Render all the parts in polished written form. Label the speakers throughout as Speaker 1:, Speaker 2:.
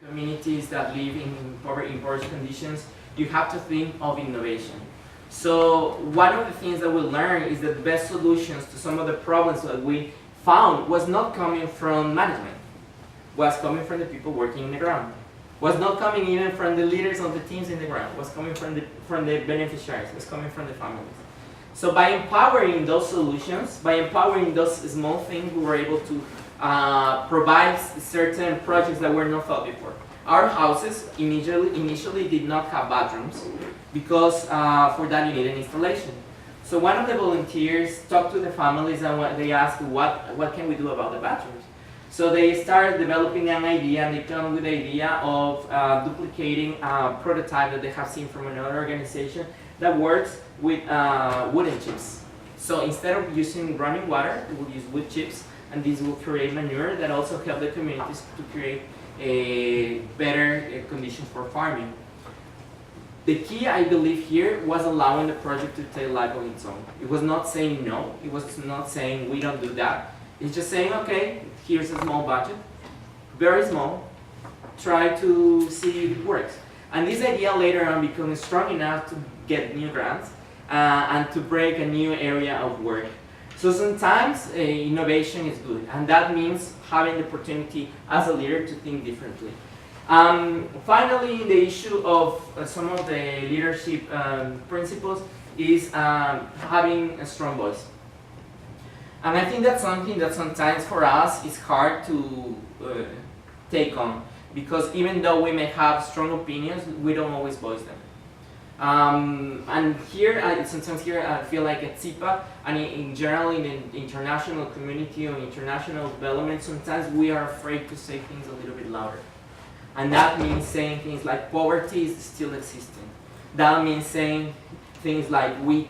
Speaker 1: communities that live in impoverished conditions, you have to think of innovation. So one of the things that we learned is that the best solutions to some of the problems that we found was not coming from management, was coming from the people working in the ground, was not coming even from the leaders of the teams in the ground, was coming from the beneficiaries, was coming from the families. So by empowering those solutions, by empowering those small things, we were able to provide certain projects that were not thought before. Our houses initially did not have bathrooms because for that you need an installation. So one of the volunteers talked to the families and they asked what can we do about the bathrooms. So they started developing an idea, and they came with the idea of duplicating a prototype that they have seen from another organization that works with wooden chips. So instead of using running water, we will use wood chips, and these will create manure that also help the communities to create a better conditions for farming. The key, I believe, here was allowing the project to take life on its own. It was not saying no, it was not saying we don't do that. It's just saying, okay, here's a small budget, very small, try to see if it works. And this idea later on became strong enough to get new grants and to break a new area of work. So sometimes innovation is good, and that means having the opportunity as a leader to think differently. Finally, the issue of some of the leadership principles is having a strong voice. And I think that's something that sometimes for us is hard to take on, because even though we may have strong opinions, we don't always voice them. And here, sometimes here I feel like at SIPA, and in general in the international community or international development, sometimes we are afraid to say things a little bit louder. And that means saying things like poverty is still existing. That means saying things like we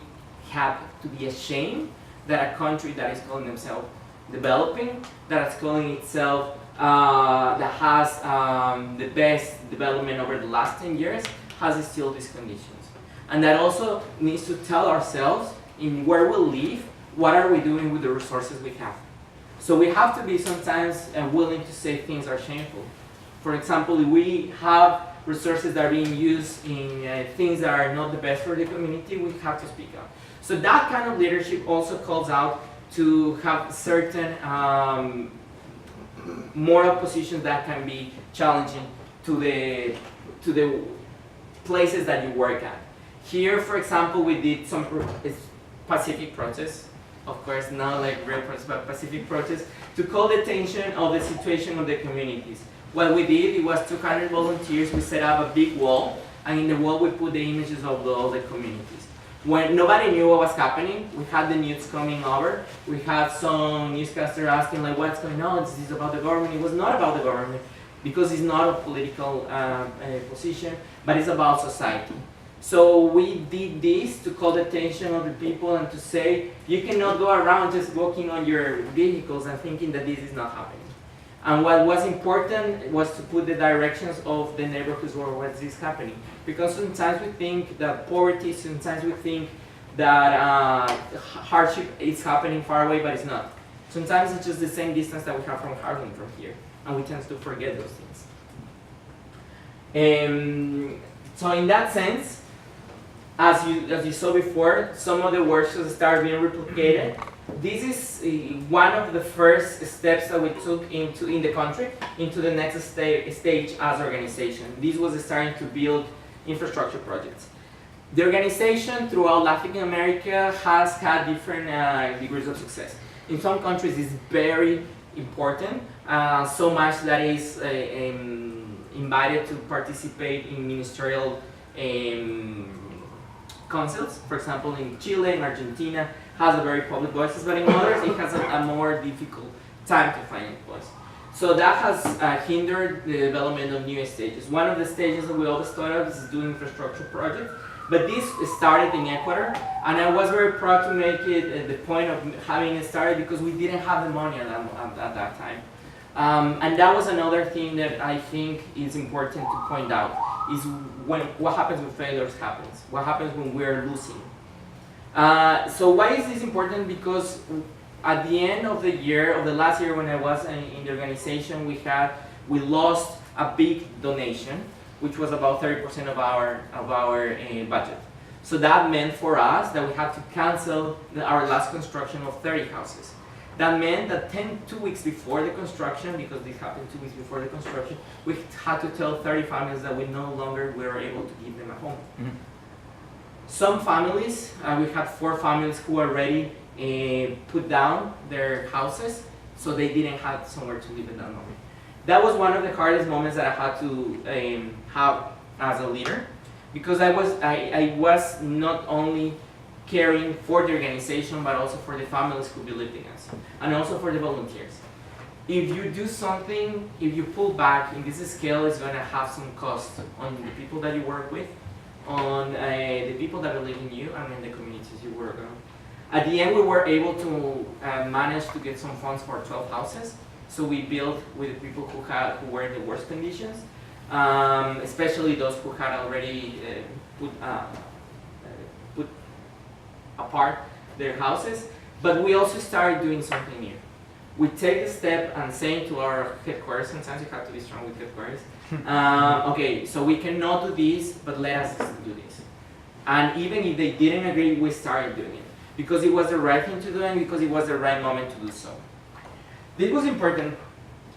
Speaker 1: have to be ashamed that a country that is calling themselves developing, that is calling itself, that has the best development over the last 10 years, has still these conditions. And that also needs to tell ourselves in where we live, what are we doing with the resources we have. So we have to be sometimes willing to say things are shameful. For example, if we have resources that are being used in things that are not the best for the community, we have to speak up. So that kind of leadership also calls out to have certain moral positions that can be challenging to the places that you work at. Here, for example, we did some Pacific protests, of course, not like real protests, but Pacific protests, to call the attention of the situation of the communities. What we did, it was 200 volunteers, we set up a big wall, and in the wall we put the images of all the communities. When nobody knew what was happening, we had the news coming over, we had some newscaster asking like, what's going on, this is about the government. It was not about the government, because it's not a political position, but it's about society. So we did this to call the attention of the people and to say, you cannot go around just walking on your vehicles and thinking that this is not happening. And what was important was to put the directions of the neighborhoods where what is happening. Because sometimes we think that poverty, sometimes we think that hardship is happening far away, but it's not. Sometimes it's just the same distance that we have from Harlem from here, and we tend to forget those things. So in that sense, as you saw before, some of the workshops start being replicated. This is one of the first steps that we took in the country into the next stage as organization. This was starting to build infrastructure projects. The organization throughout Latin America has had different degrees of success. In some countries it's very important, so much that is invited to participate in ministerial councils. For example, in Chile, in Argentina, has a very public voices, but in others it has a more difficult time to find a voice. So that has hindered the development of new stages. One of the stages that we always thought of is doing infrastructure projects, but this started in Ecuador, and I was very proud to make it the point of having it started because we didn't have the money at that time. And that was another thing that I think is important to point out, is what happens when failures happens, what happens when we're losing. So why is this important? Because at the end of the year, of the last year when I was in the organization, we lost a big donation, which was about 30% of our budget. So that meant for us that we had to cancel our last construction of 30 houses. That meant that 2 weeks before the construction, because this happened 2 weeks before the construction, we had to tell 30 families that we no longer were able to give them a home. Mm-hmm. Some families, we had 4 families who already put down their houses, so they didn't have somewhere to live in that moment. That was one of the hardest moments that I had to have as a leader, because I was not only caring for the organization, but also for the families who believed in us, and also for the volunteers. If you do something, if you pull back in this scale, it's going to have some cost on the people that you work with, on the people that believe in you, and in the communities you work on. At the end, we were able to manage to get some funds for 12 houses. So we built with the people who were in the worst conditions, especially those who had already put apart their houses. But we also started doing something new. We take the step and saying to our headquarters, sometimes you have to be strong with headquarters, okay, so we cannot do this, but let us do this. And even if they didn't agree, we started doing it. Because it was the right thing to do and because it was the right moment to do so. This was important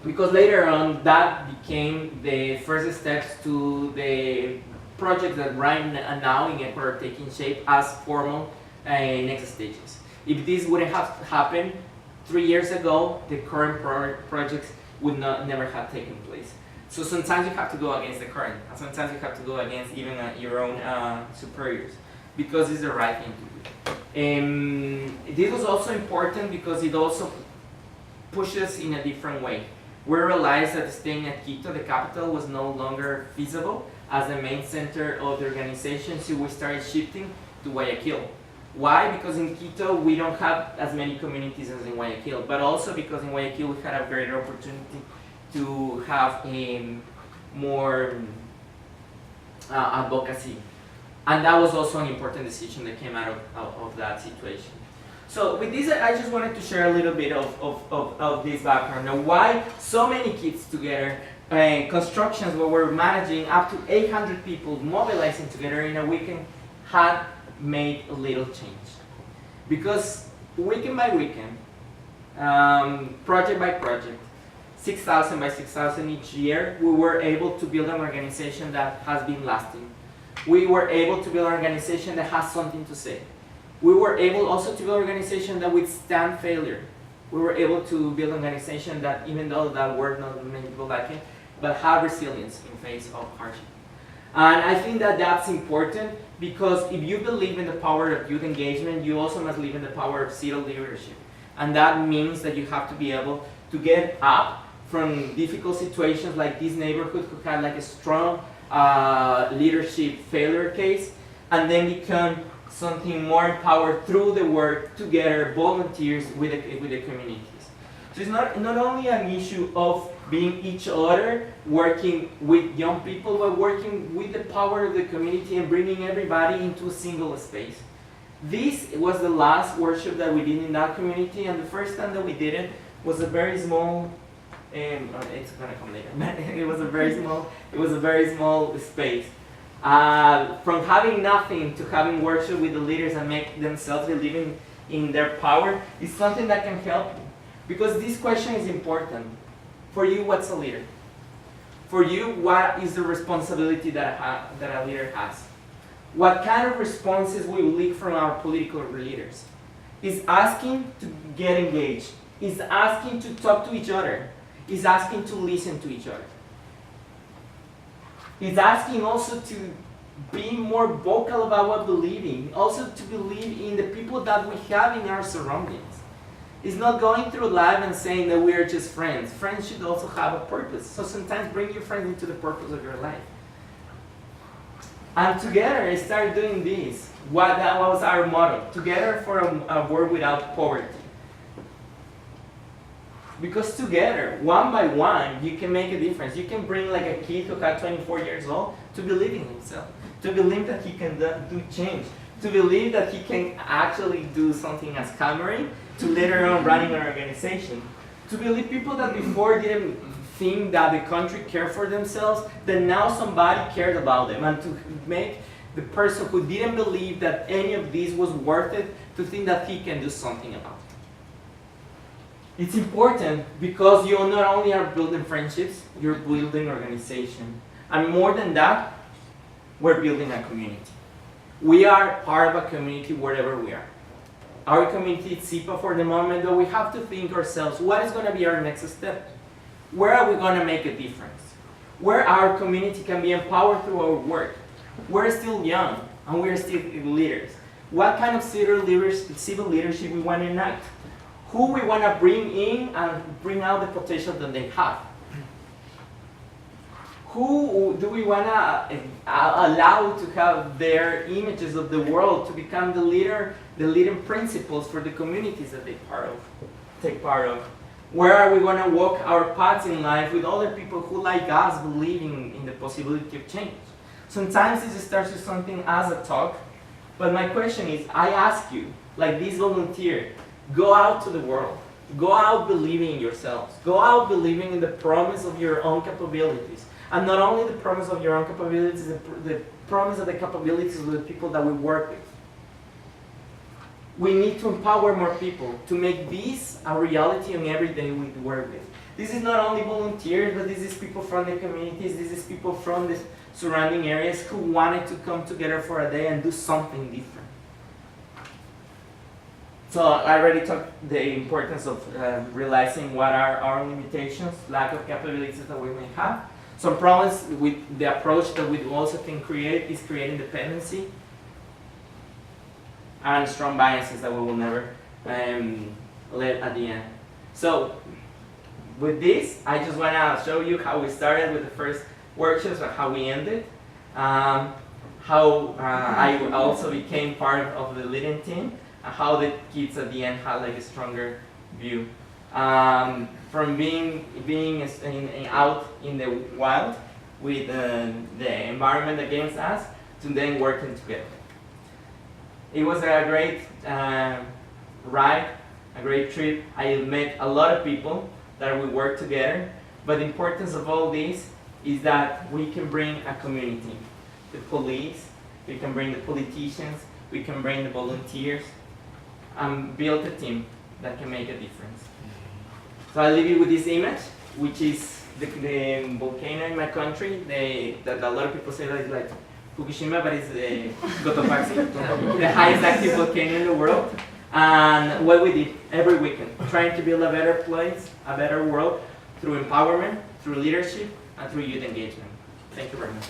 Speaker 1: because later on that became the first steps to the projects that right now in Ecuador are taking shape as formal next stages. If this wouldn't have happened 3 years ago, the current projects would never have taken place. So sometimes you have to go against the current, and sometimes you have to go against even your own superiors, because it's the right thing to do. This was also important because it also pushes in a different way. We realized that staying at Quito, the capital, was no longer feasible as the main center of the organization, so we started shifting to Guayaquil. Why? Because in Quito we don't have as many communities as in Guayaquil, but also because in Guayaquil we had a greater opportunity to have more advocacy. And that was also an important decision that came out of that situation. So with this, I just wanted to share a little bit of this background. Now, why so many kids together, constructions where we're managing up to 800 people mobilizing together in a weekend had made a little change. Because weekend by weekend, project by project, 6,000 by 6,000 each year, we were able to build an organization that has been lasting. We were able to build an organization that has something to say. We were able also to build an organization that withstand failure. We were able to build an organization that, even though that word not many people like it, but have resilience in face of hardship. And I think that that's important because if you believe in the power of youth engagement, you also must believe in the power of zero leadership. And that means that you have to be able to get up from difficult situations like this neighborhood who had like a strong leadership failure case, and then become something more empowered through the work together, volunteers with the communities. So it's not only an issue of being each other, working with young people, but working with the power of the community and bringing everybody into a single space. This was the last workshop that we did in that community, and the first time that we did it was a very small, it's gonna come later, it was a very small space. From having nothing to having workshop with the leaders and make themselves believe in their power is something that can help you. Because this question is important. For you, what's a leader? For you, what is the responsibility that a leader has? What kind of responses we will leak from our political leaders? Is asking to get engaged. Is asking to talk to each other. Is asking to listen to each other. Is asking also to be more vocal about what we believe in. Also to believe in the people that we have in our surroundings. It's not going through life and saying that we are just friends. Friends should also have a purpose. So sometimes bring your friends into the purpose of your life. And together, I started doing this. That was our motto. Together for a world without poverty. Because together, one by one, you can make a difference. You can bring like a kid who had 24 years old to believe in himself. To believe that he can do change. To believe that he can actually do something as Cameron, to later on running an organization. To believe people that before didn't think that the country cared for themselves, then now somebody cared about them, and to make the person who didn't believe that any of this was worth it to think that he can do something about it. It's important because you not only are building friendships, you're building organization. And more than that, we're building a community. We are part of a community wherever we are. Our community is SIPA for the moment, but we have to think ourselves, what is going to be our next step? Where are we going to make a difference? Where our community can be empowered through our work? We're still young, and we're still leaders. What kind of civil leadership we want to enact? Who we want to bring in and bring out the potential that they have? Who do we want to allow to have their images of the world to become the leading principles for the communities that they take part of? Where are we going to walk our paths in life with other people who, like us, believe in the possibility of change? Sometimes it starts with something as a talk, but my question is, I ask you, like this volunteer, go out to the world. Go out believing in yourselves. Go out believing in the promise of your own capabilities. And not only the promise of your own capabilities, the promise of the capabilities of the people that we work with. We need to empower more people to make this a reality on every day we work with. This is not only volunteers, but this is people from the communities, this is people from the surrounding areas who wanted to come together for a day and do something different. So I already talked the importance of realizing what are our limitations, lack of capabilities that we may have. Some problems with the approach that we also can create is creating dependency and strong biases that we will never let at the end. So with this, I just want to show you how we started with the first workshops and how we ended. How I also became part of the leading team, and how the kids at the end had like a stronger view. From being out in the wild with the environment against us to then working together. It was a great ride, a great trip. I met a lot of people that we work together, but the importance of all this is that we can bring a community. The police, we can bring the politicians, we can bring the volunteers, and build a team that can make a difference. So I leave you with this image, which is the volcano in my country. That a lot of people say that it's like Fukushima, but it's the Cotopaxi, the highest active volcano in the world. And what we did every weekend, trying to build a better place, a better world, through empowerment, through leadership, and through youth engagement. Thank you very much.